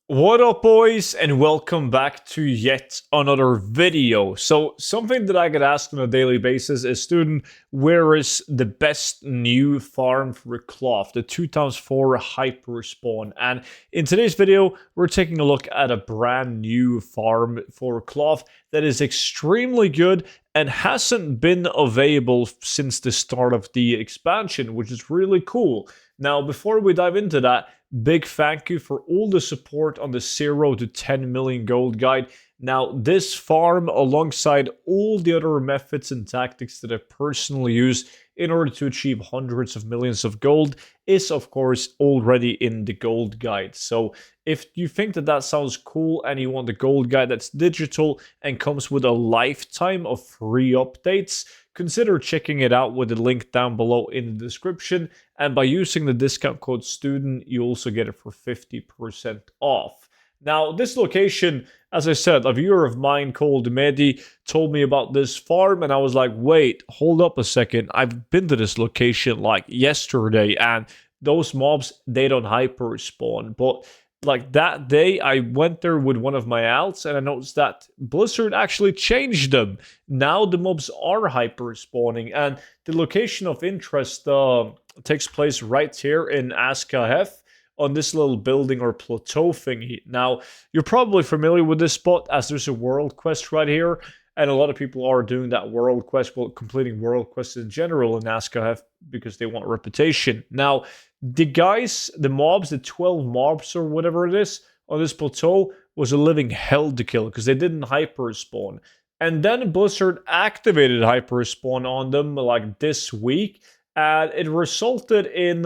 What up, boys, and welcome back to yet another video. So, something that I get asked on a daily basis is, student, where is the best new farm for cloth, the 2x4 HYPERSPAWN? And in today's video, we're taking a look at a brand new farm for cloth that is extremely good and hasn't been available since the start of the expansion, which is really cool. Now, before we dive into that, big thank you for all the support on the 0 to 10 million gold guide. Now, this farm, alongside all the other methods and tactics that I personally use in order to achieve hundreds of millions of gold, is of course already in the gold guide. So if you think that that sounds cool and you want the gold guide that's digital and comes with a lifetime of free updates, consider checking it out with the link down below in the description. And by using the discount code STUDENT, you also get it for 50% off. Now, this location, as I said, a viewer of mine called Mehdi told me about this farm, and I was like, wait, hold up a second. I've been to this location like yesterday, and those mobs, they don't hyper spawn. But like that day, I went there with one of my alts, and I noticed that Blizzard actually changed them. Now the mobs are hyper spawning, and the location of interest takes place right here in Askahef, on this little building or plateau thingy. Now, you're probably familiar with this spot as there's a world quest right here, and a lot of people are doing that world quest, well, completing world quests in general in Askahef because they want reputation. Now, the guys, the mobs, the 12 mobs or whatever it is on this plateau was a living hell to kill because they didn't hyper spawn. And then Blizzard activated hyper spawn on them like this week, and it resulted in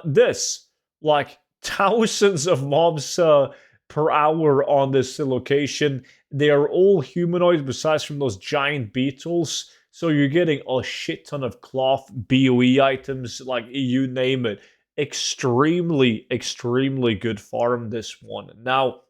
this, like thousands of mobs per hour on this location. They are all humanoids besides from those giant beetles. So you're getting a shit ton of cloth, BoE items, like you name it. Extremely, extremely good farm, this one. Now,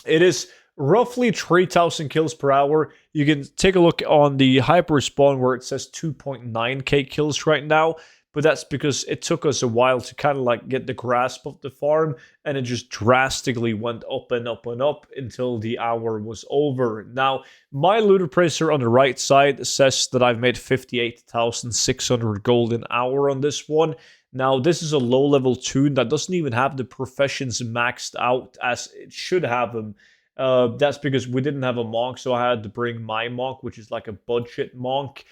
it is roughly 3,000 kills per hour. You can take a look on the hyper spawn where it says 2.9k kills right now, but that's because it took us a while to kind of like get the grasp of the farm, and it just drastically went up and up and up until the hour was over. Now, my loot appraiser on the right side says that I've made 58,600 gold an hour on this one. Now, this is a low-level tune that doesn't even have the professions maxed out as it should have them. That's because we didn't have a monk, so I had to bring my monk, which is like a budget monk,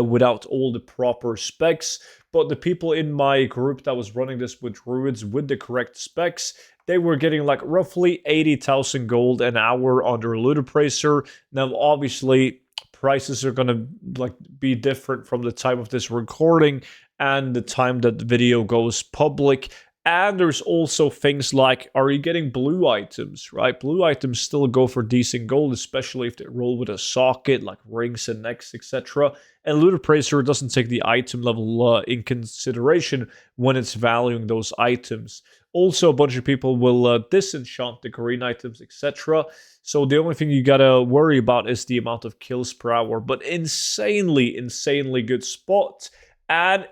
without all the proper specs. But the people in my group that was running this with druids with the correct specs, they were getting like roughly 80,000 gold an hour on their loot appraiser. Now, obviously, prices are going to like be different from the time of this recording and the time that the video goes public. And there's also things like, are you getting blue items, right? Blue items still go for decent gold, especially if they roll with a socket, like rings and necks, etc. And Loot Appraiser doesn't take the item level in consideration when it's valuing those items. Also, a bunch of people will disenchant the green items, etc. So the only thing you gotta worry about is the amount of kills per hour. But insanely, insanely good spot. And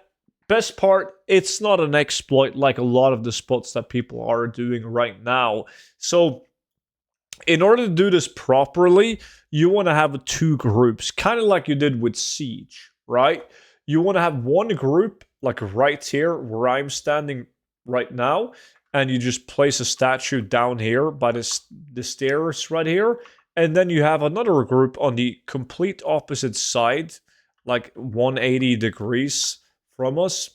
best part, it's not an exploit like a lot of the spots that people are doing right now. So in order to do this properly, you want to have two groups, kind of like you did with Siege, right? You want to have one group, like right here where I'm standing right now, and you just place a statue down here by the stairs right here. And then you have another group on the complete opposite side, like 180 degrees from us,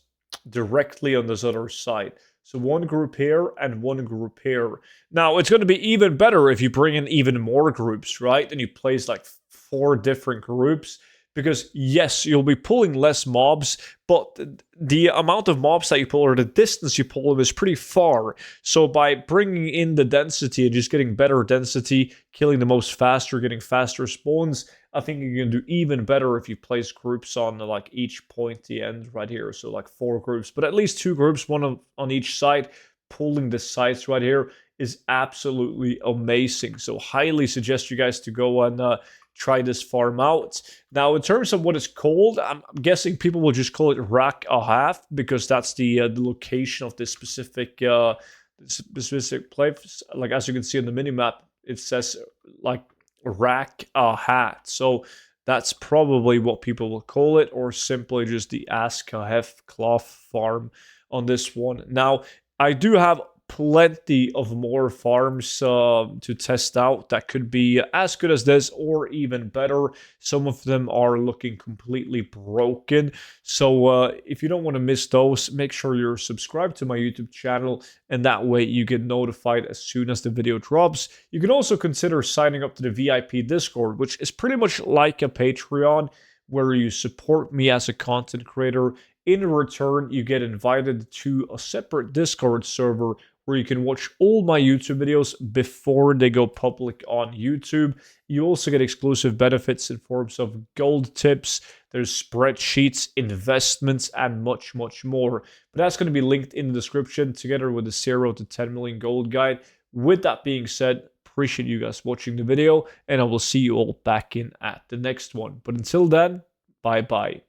directly on this other side. So one group here and one group here. Now, it's going to be even better if you bring in even more groups, right? And you place like 4 different groups. Because yes, you'll be pulling less mobs, but the amount of mobs that you pull or the distance you pull them is pretty far. So by bringing in the density and just getting better density, killing the most faster, getting faster spawns, I think you can do even better if you place groups on like each pointy end right here. So like 4 groups, but at least 2 groups, one on each side, pulling the sides right here is absolutely amazing. So highly suggest you guys to go and try this farm out. Now, in terms of what it's called, I'm guessing people will just call it Rack a Half because that's the location of this specific specific place. Like as you can see on the mini map, it says like rack a hat. So that's probably what people will call it, or simply just the Ask a Hef cloth farm on this one. Now, I do have plenty of more farms to test out that could be as good as this or even better. Some of them are looking completely broken. So if you don't want to miss those, make sure you're subscribed to my YouTube channel, and that way you get notified as soon as the video drops. You can also consider signing up to the VIP Discord, which is pretty much like a Patreon, where you support me as a content creator. In return, you get invited to a separate Discord server where you can watch all my YouTube videos before they go public on YouTube. You also get exclusive benefits in forms of gold tips, there's spreadsheets, investments, and much, much more. But that's going to be linked in the description together with the 0 to 10 million gold guide. With that being said, appreciate you guys watching the video, and I will see you all back in at the next one. But until then, bye-bye.